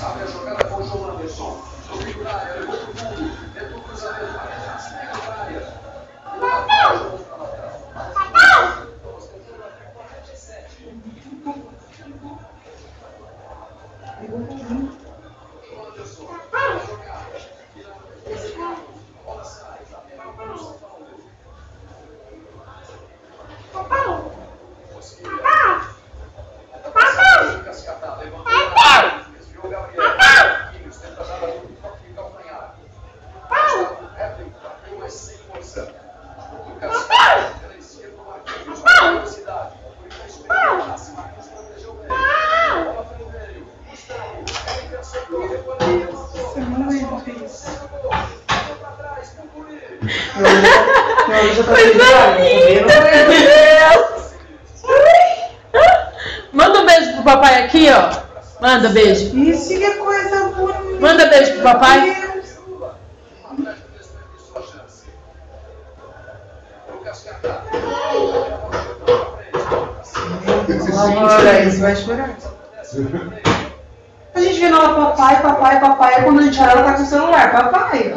Abre a jogada com o João Anderson. Domínio da área, levou pro fundo. Dentro do cruzamento, vai atrás, pega pra área. Coisa linda, meu Deus! Manda um beijo pro papai aqui, ó. Manda beijo. Isso que é coisa bonita. Manda beijo pro papai. Você vai chorar. A gente vê ela papai, papai, papai. Quando a gente olha, ela tá com o celular. Papai.